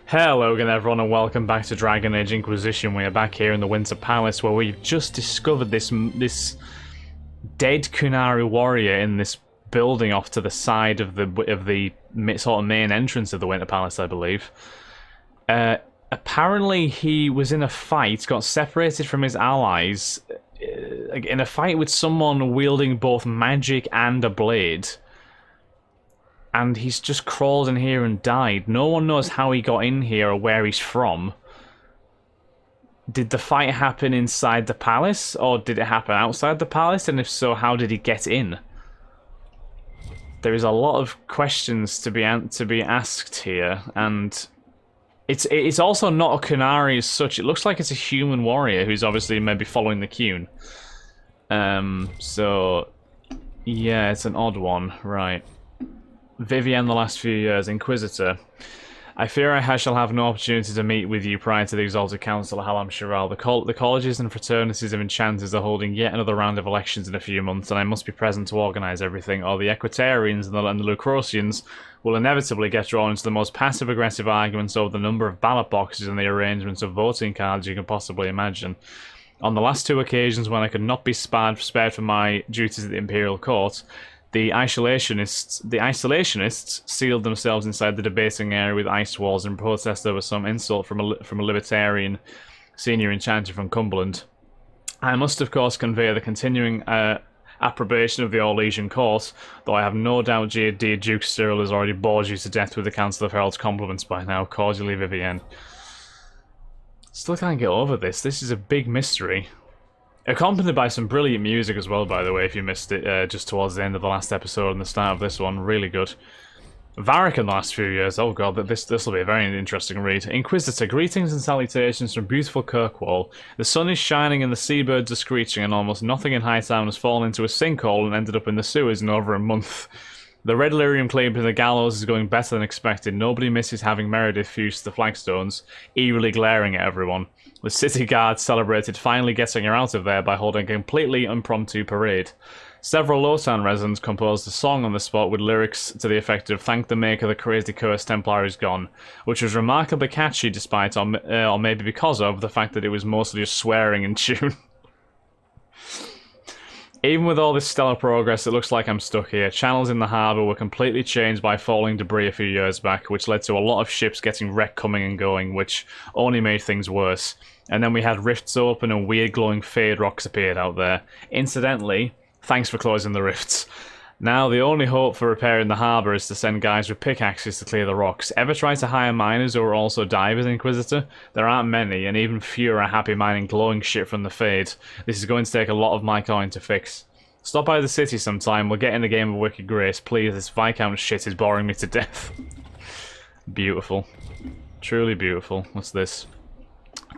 Hello again everyone and welcome back to Dragon Age Inquisition. We are back here in the Winter Palace where we've just discovered this dead Qunari warrior in this building off to the side of the sort of main entrance of the Winter Palace, I believe. Apparently he was in a fight, got separated from his allies, in a fight with someone wielding both magic and a blade. And he's just crawled in here and died. No one knows how he got in here or where he's from. Did the fight happen inside the palace, or did it happen outside the palace? And if so, how did he get in? There is a lot of questions to be asked here, and it's also not a Qunari as such. It looks like it's a human warrior who's obviously maybe following the Qun. So yeah, it's an odd one, right? Vivienne the last few years, Inquisitor. I fear I shall have no opportunity to meet with you prior to the Exalted Council of Halam Shiral. The colleges and fraternities of enchanters are holding yet another round of elections in a few months, and I must be present to organise everything, or the Equitarians and the Lucrosians will inevitably get drawn into the most passive-aggressive arguments over the number of ballot boxes and the arrangements of voting cards you can possibly imagine. On the last two occasions when I could not be spared from my duties at the Imperial Court, the isolationists sealed themselves inside the debating area with ice walls in protest over some insult from a libertarian senior enchanter from Cumberland. I must, of course, convey the continuing approbation of the Orlesian Court, though I have no doubt dear Duke Cyril has already bored you to death with the Council of Heralds' compliments by now. Cordially, Vivienne. Still can't get over this. This is a big mystery. Accompanied by some brilliant music as well, by the way, if you missed it just towards the end of the last episode and the start of this one. Really good. Varric in the last few years. Oh god, this will be a very interesting read. Inquisitor, greetings and salutations from beautiful Kirkwall. The sun is shining and the seabirds are screeching, and almost nothing in Hightown has fallen into a sinkhole and ended up in the sewers in over a month. The Red Lyrium claim to the gallows is going better than expected. Nobody misses having Meredith fused to the flagstones, eerily glaring at everyone. The city guard celebrated finally getting her out of there by holding a completely impromptu parade. Several Lotan residents composed a song on the spot with lyrics to the effect of "Thank the Maker, the crazy cursed Templar is gone," which was remarkably catchy despite, or maybe because of, the fact that it was mostly just swearing in tune. Even with all this stellar progress, it looks like I'm stuck here. Channels in the harbour were completely changed by falling debris a few years back, which led to a lot of ships getting wrecked coming and going, which only made things worse. And then we had rifts open and weird glowing fade rocks appeared out there. Incidentally, thanks for closing the rifts. Now, the only hope for repairing the harbour is to send guys with pickaxes to clear the rocks. Ever try to hire miners who are also divers, Inquisitor? There aren't many, and even fewer are happy mining glowing shit from the Fade. This is going to take a lot of my coin to fix. Stop by the city sometime, we'll get in a game of Wicked Grace. Please, this Viscount shit is boring me to death. Beautiful. Truly beautiful. What's this?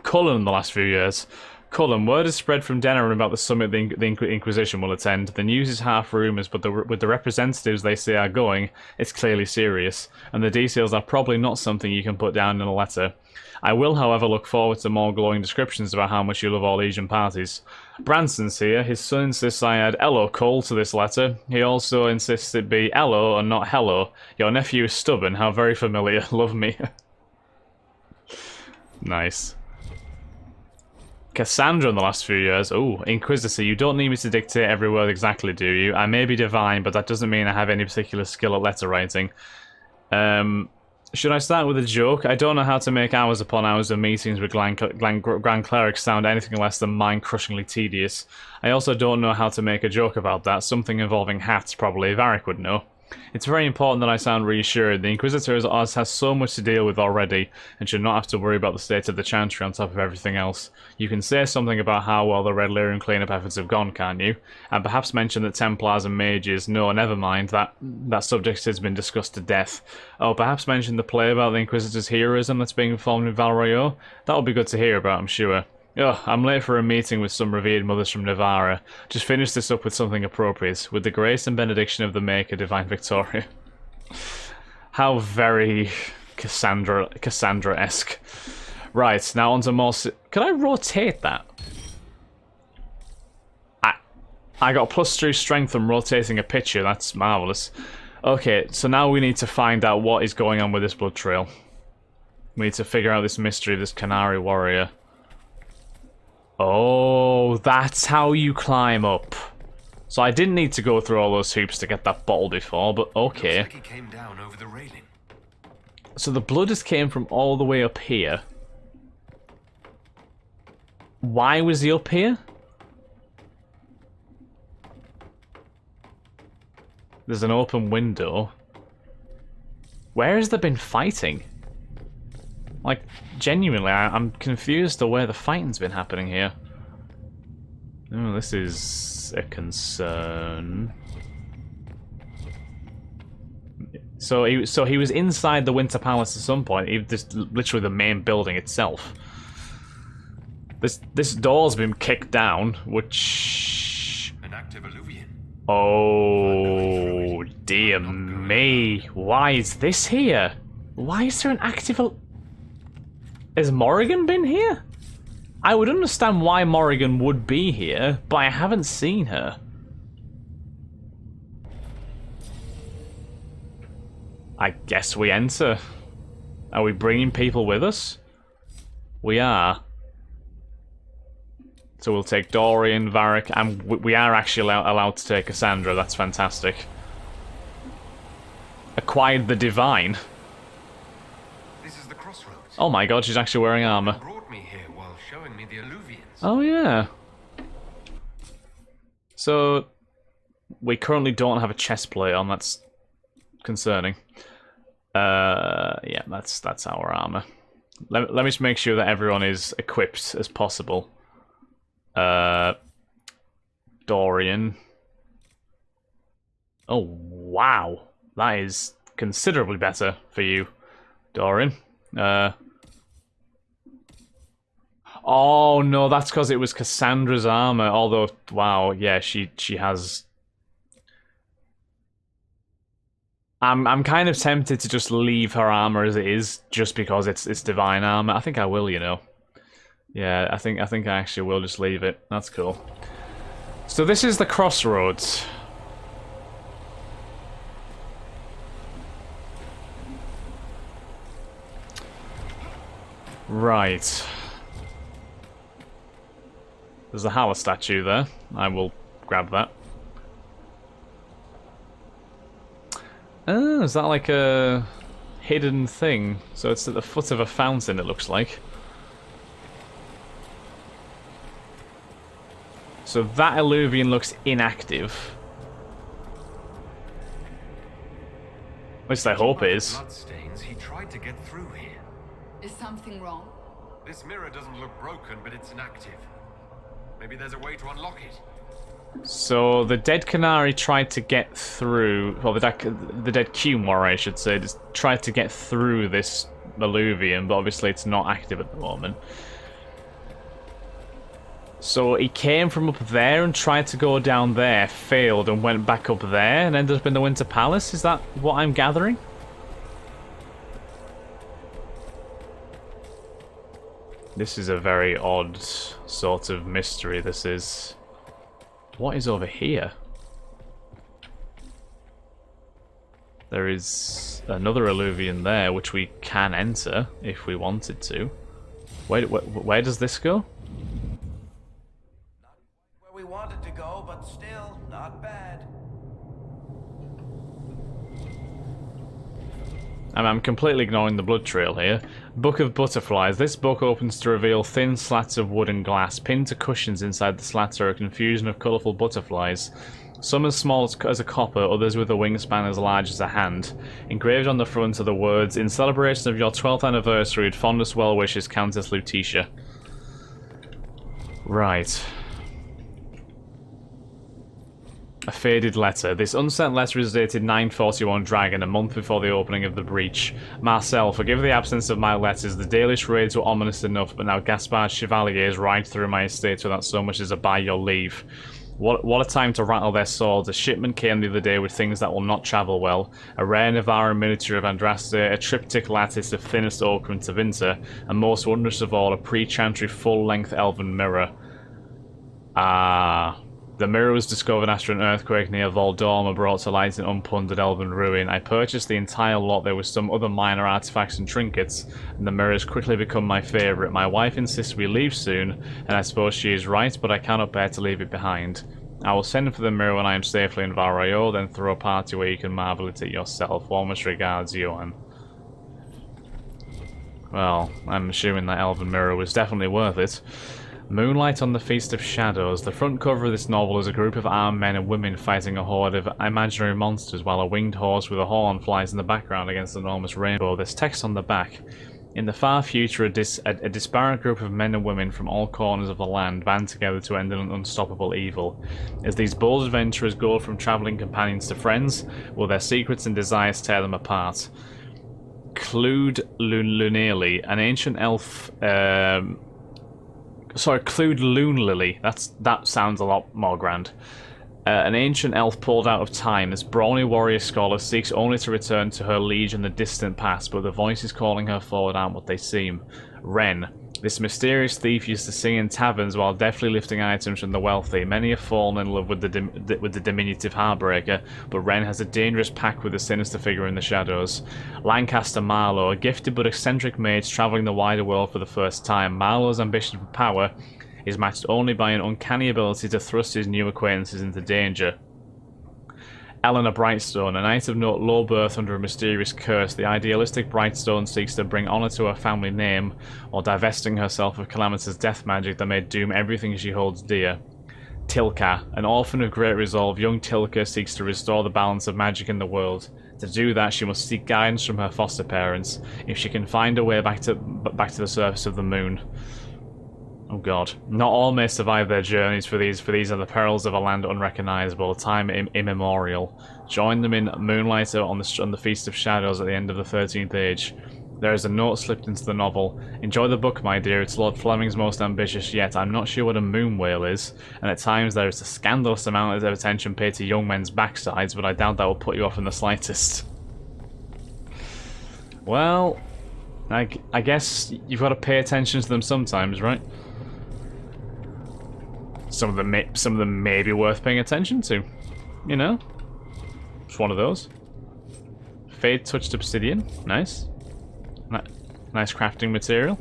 Cullen in the last few years. Cullen, word has spread from Denerim about the summit the Inquisition will attend. The news is half rumours, but with the representatives they say are going, it's clearly serious, and the details are probably not something you can put down in a letter. I will, however, look forward to more glowing descriptions about how much you love Orlesian parties. Branson's here. His son insists I add "Ello Cole" to this letter. He also insists it be "Ello" and not "Hello." Your nephew is stubborn. How very familiar. Love me. Nice. Cassandra in the last few years. Oh, Inquisitor, you don't need me to dictate every word exactly, do you? I may be divine, but that doesn't mean I have any particular skill at letter writing. Should I start with a joke? I don't know how to make hours upon hours of meetings with Grand Clerics sound anything less than mind-crushingly tedious. I also don't know how to make a joke about that. Something involving hats, probably. Varric would know. It's very important that I sound reassured. The Inquisitor has so much to deal with already, and should not have to worry about the state of the Chantry on top of everything else. You can say something about how well the Red Lyrium cleanup efforts have gone, can't you? And perhaps mention that Templars and Mages... No, never mind, that subject has been discussed to death. Or perhaps mention the play about the Inquisitor's heroism that's being performed in Val Royeaux? That would be good to hear about, I'm sure. Oh, I'm late for a meeting with some revered mothers from Navarra. Just finish this up with something appropriate. With the grace and benediction of the Maker, Divine Victoria. How very Cassandra-esque. Right, now on to more... Can I rotate that? I got +3 strength from rotating a picture. That's marvellous. Okay, so now we need to find out what is going on with this blood trail. We need to figure out this mystery of this Qunari warrior. Oh, that's how you climb up. So I didn't need to go through all those hoops to get that bottle before, but okay. Looks like it came down over the railing. So the blood just came from all the way up here. Why was he up here? There's an open window. Where has there been fighting? Like, genuinely, I'm confused to where the fighting's been happening here. Oh, this is a concern. So he was inside the Winter Palace at some point. Just literally the main building itself. This door's been kicked down, which... An active alluvian. Oh, dear me. Why is this here? Why is there an active... Has Morrigan been here? I would understand why Morrigan would be here, but I haven't seen her. I guess we enter. Are we bringing people with us? We are. So we'll take Dorian, Varric, and we are actually allowed to take Cassandra. That's fantastic. Acquired the Divine. This is the Crossroads. Oh my god, she's actually wearing armor. Brought me here while showing me the alluvians. Oh yeah. So we currently don't have a chest plate on. That's concerning. Yeah, that's our armor. Let me just make sure that everyone is equipped as possible. Dorian. Oh wow, that is considerably better for you, Dorian. Oh no, that's because it was Cassandra's armor. Although, wow, yeah, she has. I'm kind of tempted to just leave her armor as it is, just because it's divine armor. I think I will, you know. Yeah, I think I actually will just leave it. That's cool. So this is the Crossroads. Right. There's a Halla statue there. I will grab that. Oh, is that like a hidden thing? So it's at the foot of a fountain, it looks like. So that alluvian looks inactive. At least I hope it is. Bloodstains. He tried to get through here. Is something wrong? This mirror doesn't look broken, but it's inactive. Maybe there's a way to unlock it. So the dead Qunari tried to get through, well, the dead Qunari, I should say, just tried to get through this alluvian, but obviously it's not active at the moment. So he came from up there and tried to go down there, failed, and went back up there and ended up in the Winter Palace. Is that what I'm gathering? This is a very odd sort of mystery, this is. What is over here? There is another alluvian there, which we can enter if we wanted to. Where does this go? Not where we wanted to go, but still not bad. I'm completely ignoring the blood trail here. Book of Butterflies. This book opens to reveal thin slats of wood and glass. Pinned to cushions inside the slats are a confusion of colourful butterflies. Some as small as a copper, others with a wingspan as large as a hand. Engraved on the front are the words, "In celebration of your 12th anniversary, with fondest well wishes, Countess Lutetia." Right. A faded letter. This unsent letter is dated 941 Dragon, a month before the opening of the breach. Marcel, forgive the absence of my letters. The Dalish raids were ominous enough, but now Gaspard's chevaliers ride through my estate without so much as a by your leave. What a time to rattle their swords. A shipment came the other day with things that will not travel well. A rare Navarran miniature of Andraste, a triptych lattice of thinnest ochre and Tevinter, and most wondrous of all, a pre-chantry full-length elven mirror. Ah... The mirror was discovered after an earthquake near Voldorma brought to light an unplundered elven ruin. I purchased the entire lot. There were some other minor artifacts and trinkets, and the mirror has quickly become my favourite. My wife insists we leave soon, and I suppose she is right, but I cannot bear to leave it behind. I will send for the mirror when I am safely in Valrayo, then throw a party where you can marvel at it yourself. Warmest regards, Johan. Well, I'm assuming that elven mirror was definitely worth it. Moonlight on the Feast of Shadows. The front cover of this novel is a group of armed men and women fighting a horde of imaginary monsters while a winged horse with a horn flies in the background against an enormous rainbow. There's text on the back. In the far future, a disparate group of men and women from all corners of the land band together to end an unstoppable evil. As these bold adventurers go from travelling companions to friends, will their secrets and desires tear them apart? Clued Lunarly, an ancient elf... Clued Loonlily. That sounds a lot more grand. An ancient elf pulled out of time. This brawny warrior scholar seeks only to return to her liege in the distant past, but the voices calling her forward aren't what they seem. Ren. This mysterious thief used to sing in taverns while deftly lifting items from the wealthy. Many have fallen in love with the diminutive Heartbreaker, but Ren has a dangerous pact with a sinister figure in the shadows. Lancaster Marlowe, a gifted but eccentric mage travelling the wider world for the first time. Marlowe's ambition for power is matched only by an uncanny ability to thrust his new acquaintances into danger. Eleanor Brightstone, a knight of low birth under a mysterious curse. The idealistic Brightstone seeks to bring honour to her family name, while divesting herself of calamitous death magic that may doom everything she holds dear. Tilka, an orphan of great resolve, young Tilka seeks to restore the balance of magic in the world. To do that, she must seek guidance from her foster parents, if she can find a way back to the surface of the moon. Oh god. Not all may survive their journeys, for these are the perils of a land unrecognisable, a time immemorial. Join them in Moonlight on the Feast of Shadows at the end of the 13th Age. There is a note slipped into the novel. Enjoy the book, my dear. It's Lord Fleming's most ambitious yet. I'm not sure what a moon whale is, and at times there is a scandalous amount of attention paid to young men's backsides, but I doubt that will put you off in the slightest. Well, I guess you've got to pay attention to them sometimes, right? Some of them may be worth paying attention to, you know. It's one of those. Fade touched obsidian, nice. Nice crafting material.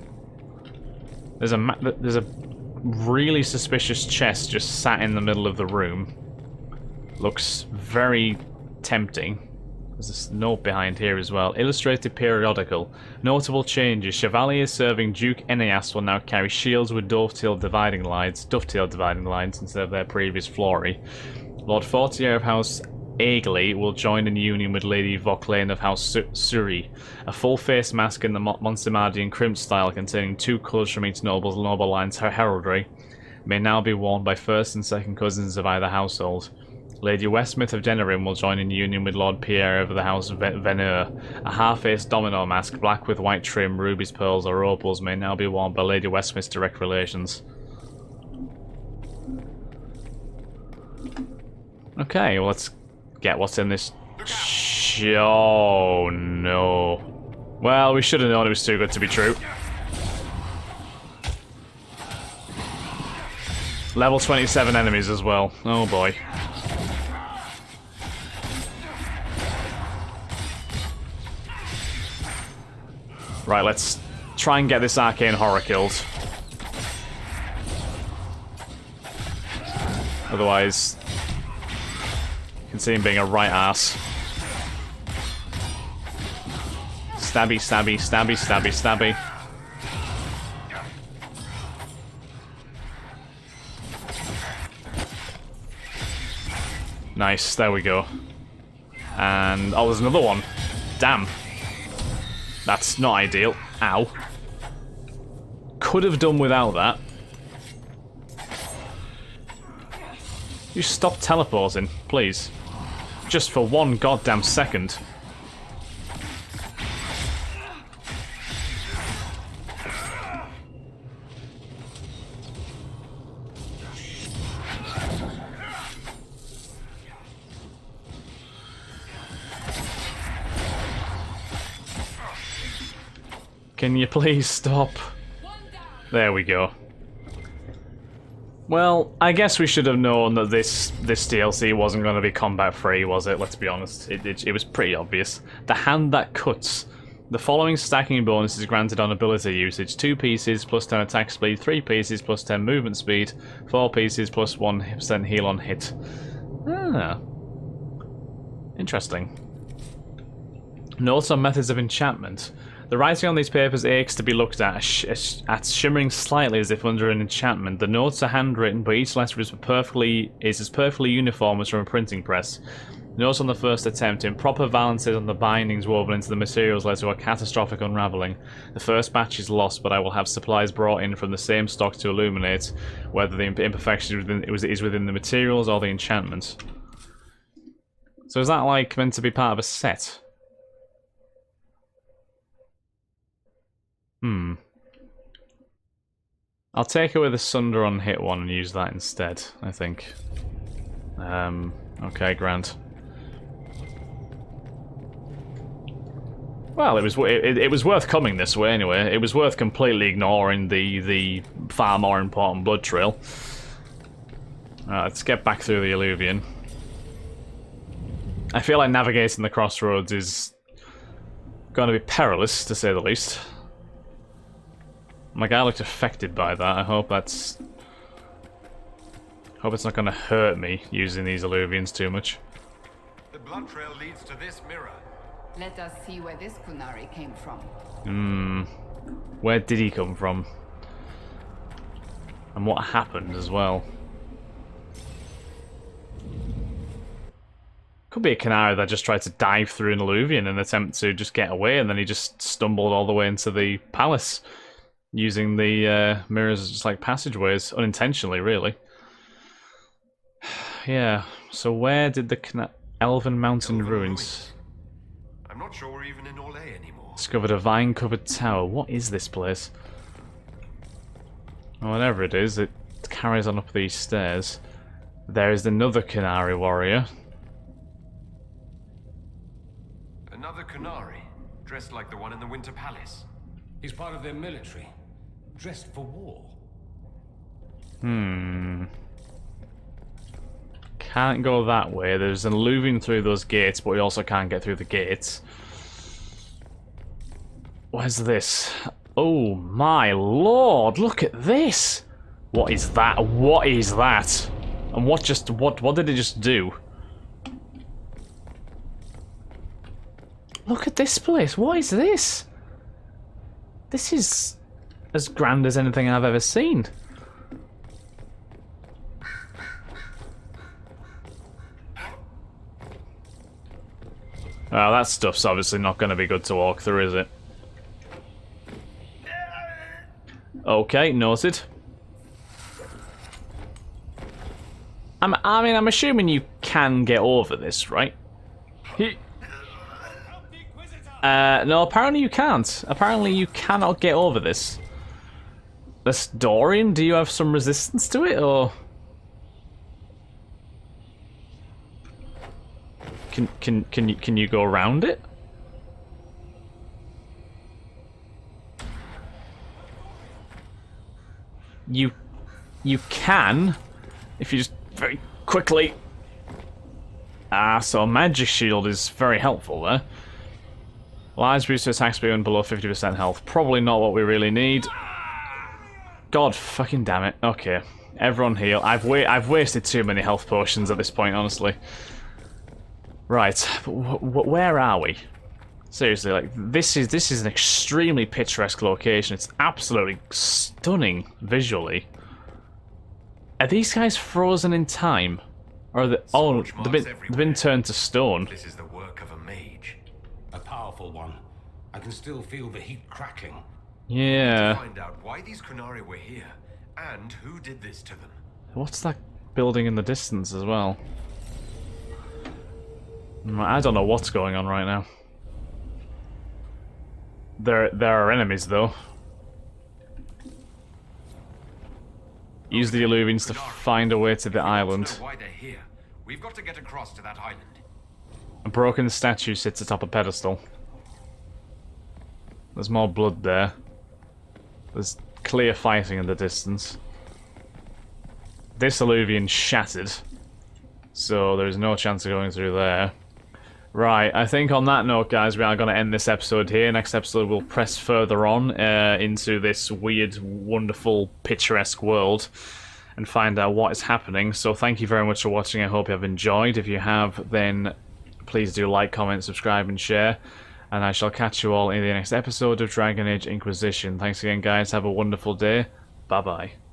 There's a really suspicious chest just sat in the middle of the room. Looks very tempting. There's this note behind here as well. Illustrated periodical. Notable changes. Chevaliers serving Duke Eneas will now carry shields with dovetailed dividing lines instead of their previous flory. Lord Fortier of House Agley will join in union with Lady Vauclain of House Surrey. A full-face mask in the Montemardian crimp style containing 2 colours from each noble line's heraldry may now be worn by first and second cousins of either household. Lady Westmouth of Denerim will join in union with Lord Pierre of the House Veneur. A half-faced domino mask, black with white trim, rubies, pearls, or opals, may now be worn by Lady Westmouth's direct relations. Okay, well, let's get what's in this. Oh no. Well, we should have known it was too good to be true. Level 27 enemies as well. Oh boy. Right, let's try and get this arcane horror killed. Otherwise, you can see him being a right ass. Stabby, stabby, stabby, stabby, stabby. Nice, there we go. And, oh, there's another one. Damn. That's not ideal. Ow. Could have done without that. You stop teleporting, please. Just for 1 goddamn second. Can you please stop? There we go. Well, I guess we should have known that this DLC wasn't going to be combat free, was it? Let's be honest. It was pretty obvious. The hand that cuts. The following stacking bonus is granted on ability usage. 2 pieces plus 10 attack speed, 3 pieces plus 10 movement speed, 4 pieces plus 1% heal on hit. Ah. Interesting. Notes on methods of enchantment. The writing on these papers aches to be looked at shimmering slightly as if under an enchantment. The notes are handwritten, but each letter is as perfectly uniform as from a printing press. Notes on the first attempt. Improper valances on the bindings woven into the materials led to a catastrophic unravelling. The first batch is lost, but I will have supplies brought in from the same stock to illuminate whether the imperfection is within the materials or the enchantment. So is that like meant to be part of a set? I'll take away the Sunder on hit one and use that instead, I think. Okay, grand. Well, it was worth coming this way anyway. It was worth completely ignoring the far more important blood trail. Let's get back through the Alluvion. I feel like navigating the Crossroads is going to be perilous, to say the least. My guy looked affected by that. I hope it's not going to hurt me using these Alluvions too much. The blood trail leads to this mirror. Let us see where this Qunari came from. Where did he come from? And what happened as well? Could be a Qunari that just tried to dive through an Alluvion in an attempt to just get away, and then he just stumbled all the way into the palace. Using the mirrors as just like passageways, unintentionally, really. Yeah, so where did the Elven Mountain Ruins? I'm not sure we're even in Orlais anymore. Discovered a vine-covered tower. What is this place? Well, whatever it is, it carries on up these stairs. There is another Qunari warrior. Another Qunari, dressed like the one in the Winter Palace. He's part of their military, dressed for war. Can't go that way. There's an Alluvion through those gates, but we also can't get through the gates. Where's this? Oh my lord, look at this! What is that? What is that? And what did it just do? Look at this place, what is this? This is as grand as anything I've ever seen. Well, that stuff's obviously not going to be good to walk through, is it? Okay, noted. I'm assuming you can get over this, right? No, apparently you can't. Apparently you cannot get over this. This Dorian, do you have some resistance to it, or...? Can you go around it? You can, if you just very quickly. So a magic shield is very helpful there. Large boost to attack speed and below 50% health. Probably not what we really need. God fucking damn it. Okay, everyone heal. I've wasted too many health potions at this point, honestly. Right, but where are we? Seriously, like this is an extremely picturesque location. It's absolutely stunning visually. Are these guys frozen in time, or are they? Oh, they've been turned to stone. This is the work of a mage. A powerful one. I can still feel the heat crackling. Yeah. To find out why these Qunari were here and who did this to them. What's that building in the distance as well? I don't know what's going on right now. There are enemies though. Use the Alluvions to find a way to the island. Why they're here? We've got to get across to that island. A broken statue sits atop a pedestal. There's more blood there. There's clear fighting in the distance. This alluvion shattered. So there's no chance of going through there. Right, I think on that note, guys, we are going to end this episode here. Next episode, we'll press further on into this weird, wonderful, picturesque world and find out what is happening. So thank you very much for watching. I hope you have enjoyed. If you have, then please do like, comment, subscribe, and share. And I shall catch you all in the next episode of Dragon Age Inquisition. Thanks again, guys. Have a wonderful day. Bye-bye.